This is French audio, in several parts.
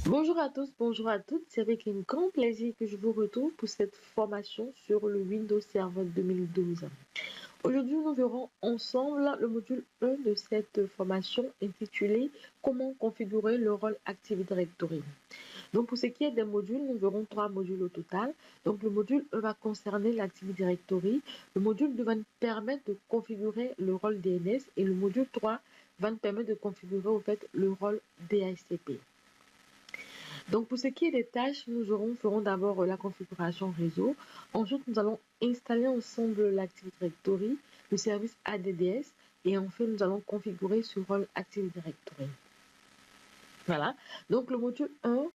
Bonjour à tous, bonjour à toutes. C'est avec un grand plaisir que je vous retrouve pour cette formation sur le Windows Server 2012. Aujourd'hui, nous verrons ensemble le module 1 de cette formation intitulé Comment configurer le rôle Active Directory. Donc, pour ce qui est des modules, nous verrons 3 modules au total. Donc, le module 1 va concerner l'Active Directory. Le module 2 va nous permettre de configurer le rôle DNS et le module 3 va nous permettre de configurer au fait le rôle DHCP. Donc, pour ce qui est des tâches, nous ferons d'abord la configuration réseau. Ensuite, nous allons installer ensemble l'Active Directory, le service ADDS, et enfin, nous allons configurer ce rôle Active Directory. Voilà. Donc, le module 1.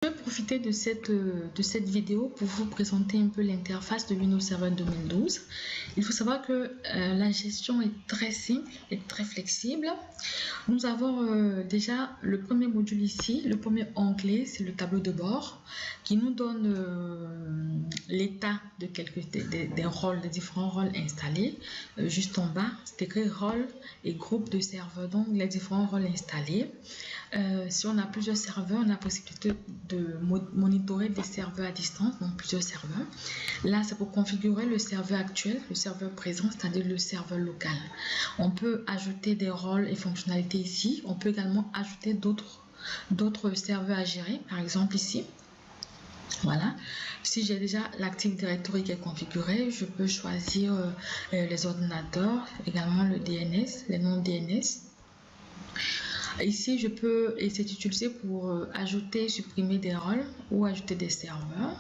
Je vais profiter de cette vidéo pour vous présenter un peu l'interface de Windows Server 2012. Il faut savoir que la gestion est très simple et très flexible. Nous avons déjà le premier module ici, le premier onglet, c'est le tableau de bord qui nous donne l'état des rôles, des différents rôles installés. Juste en bas, c'est écrit rôle et groupe de serveurs, donc les différents rôles installés. Si on a plusieurs serveurs, on a la possibilité de monitorer des serveurs à distance, donc plusieurs serveurs. Là, c'est pour configurer le serveur actuel, le serveur présent, c'est-à-dire le serveur local. On peut ajouter des rôles et fonctionnalités ici. On peut également ajouter d'autres serveurs à gérer, par exemple ici. Voilà. Si j'ai déjà l'Active Directory qui est configuré, je peux choisir les ordinateurs, également le DNS, les noms DNS. Ici, je peux, et c'est utilisé pour ajouter, supprimer des rôles ou ajouter des serveurs.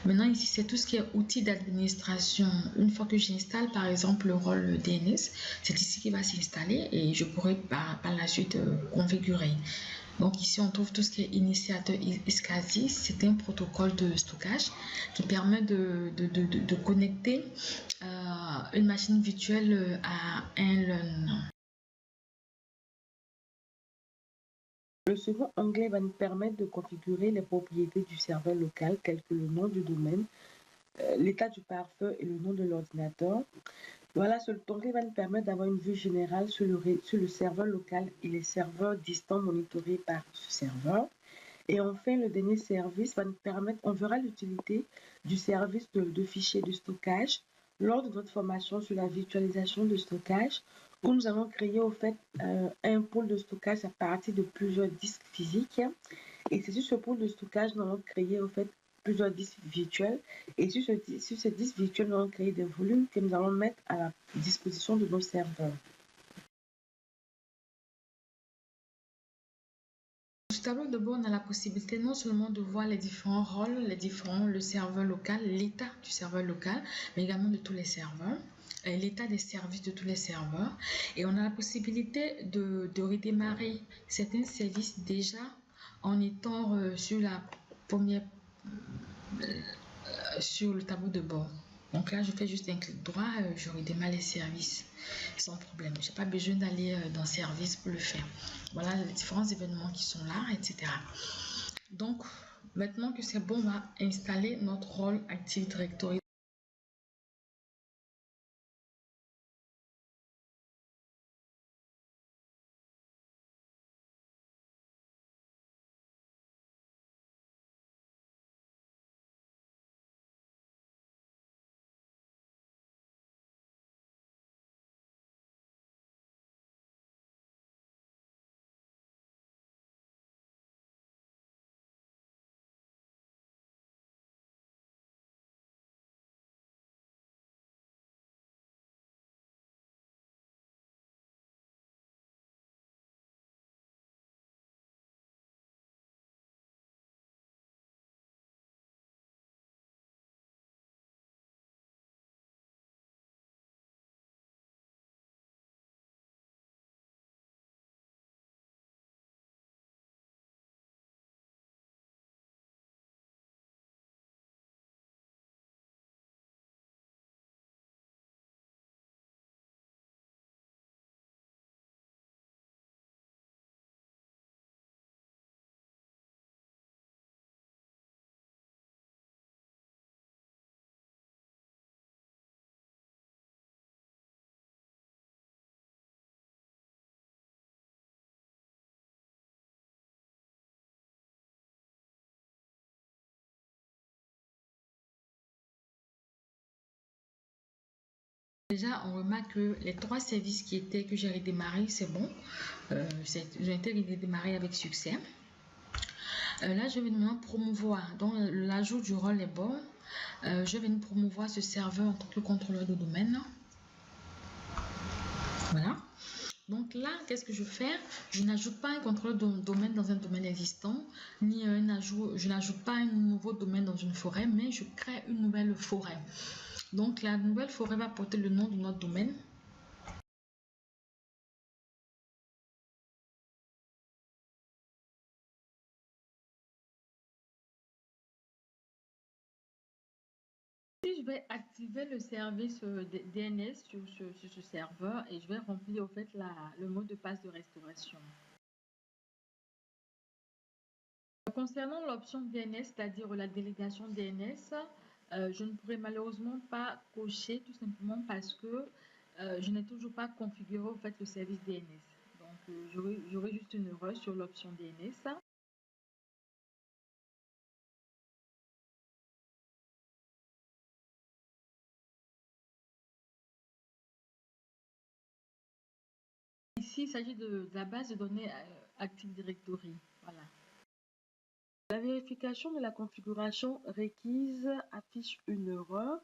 Maintenant, ici, c'est tout ce qui est outils d'administration. Une fois que j'installe, par exemple, le rôle DNS, c'est ici qui va s'installer et je pourrai par la suite configurer. Donc ici, on trouve tout ce qui est initiateur iSCSI. C'est un protocole de stockage qui permet de connecter une machine virtuelle à un LAN. Le second onglet va nous permettre de configurer les propriétés du serveur local, telles que le nom du domaine, l'état du pare-feu et le nom de l'ordinateur. Voilà, ce onglet va nous permettre d'avoir une vue générale sur le serveur local et les serveurs distants monitorés par ce serveur. Et enfin, le dernier service va nous permettre, on verra l'utilité du service de fichiers de stockage lors de notre formation sur la virtualisation de stockage, où nous allons créer au fait un pôle de stockage à partir de plusieurs disques physiques. Et c'est sur ce pôle de stockage nous allons créer au fait plusieurs disques virtuels. Et sur ces disques virtuels, nous allons créer des volumes que nous allons mettre à la disposition de nos serveurs. Sur le tableau de bord, on a la possibilité non seulement de voir les différents rôles, le serveur local, l'état du serveur local, mais également de tous les serveurs, l'état des services de tous les serveurs. Et on a la possibilité de redémarrer certains services déjà en étant sur le tableau de bord. Donc là, je fais juste un clic droit, je redémarre les services sans problème. Je n'ai pas besoin d'aller dans service pour le faire. Voilà les différents événements qui sont là, etc. Donc, maintenant que c'est bon, on va installer notre rôle Active Directory. Déjà, on remarque que les 3 services que j'ai redémarrés, c'est bon. J'ai été redémarré avec succès. Là, je vais maintenant promouvoir. Donc, l'ajout du rôle est bon. Je vais promouvoir ce serveur en tant que contrôleur de domaine. Voilà. Donc là, qu'est-ce que je fais? Je n'ajoute pas un contrôleur de domaine dans un domaine existant, ni je n'ajoute pas un nouveau domaine dans une forêt, mais je crée une nouvelle forêt. Donc la nouvelle forêt va porter le nom de notre domaine. Puis je vais activer le service DNS sur ce serveur et je vais remplir au fait le mot de passe de restauration. Concernant l'option DNS, c'est-à-dire la délégation DNS, je ne pourrai malheureusement pas cocher tout simplement parce que je n'ai toujours pas configuré au fait le service DNS. Donc j'aurai juste une erreur sur l'option DNS. Ici, il s'agit de la base de données Active Directory. Voilà. La vérification de la configuration requise affiche une erreur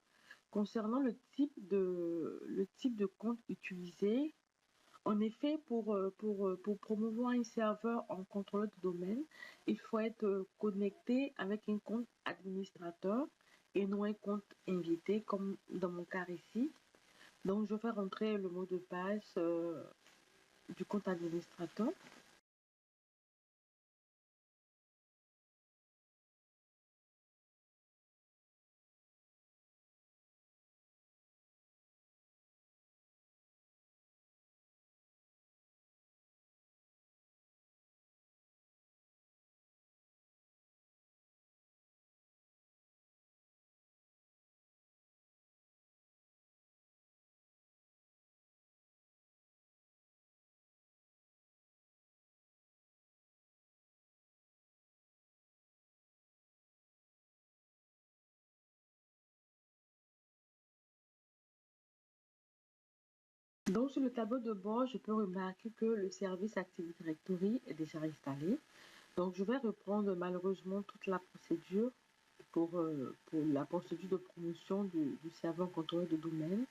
concernant le type de compte utilisé. En effet, pour promouvoir un serveur en contrôleur de domaine, il faut être connecté avec un compte administrateur et non un compte invité, comme dans mon cas ici. Donc, je vais rentrer le mot de passe du compte administrateur. Donc, sur le tableau de bord, je peux remarquer que le service Active Directory est déjà installé. Donc, je vais reprendre malheureusement toute la procédure pour la procédure de promotion du serveur contrôleur de domaine.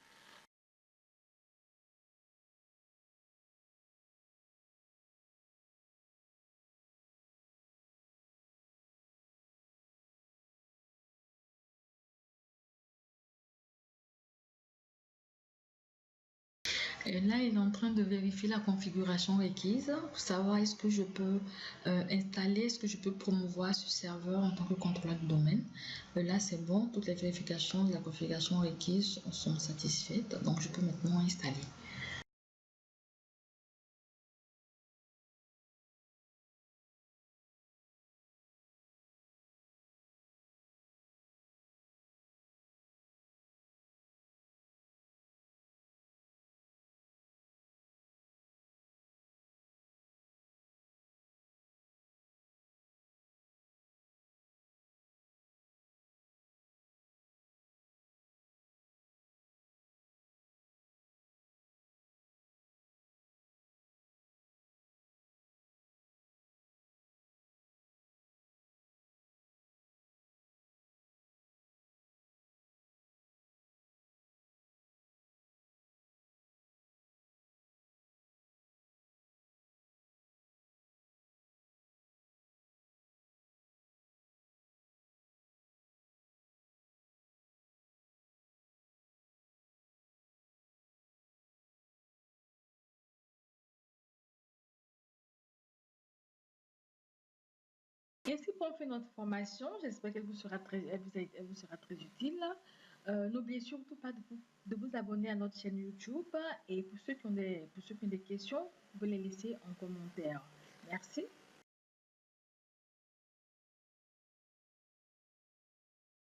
Et là, il est en train de vérifier la configuration requise pour savoir est-ce que je peux installer, est-ce que je peux promouvoir ce serveur en tant que contrôleur de domaine. Là, c'est bon, toutes les vérifications de la configuration requise sont satisfaites, donc je peux maintenant installer. Ainsi qu'on fait notre formation, j'espère qu'elle vous sera elle vous sera très utile. N'oubliez surtout pas de vous abonner à notre chaîne YouTube et pour ceux qui ont des questions, vous pouvez les laisser en commentaire. Merci.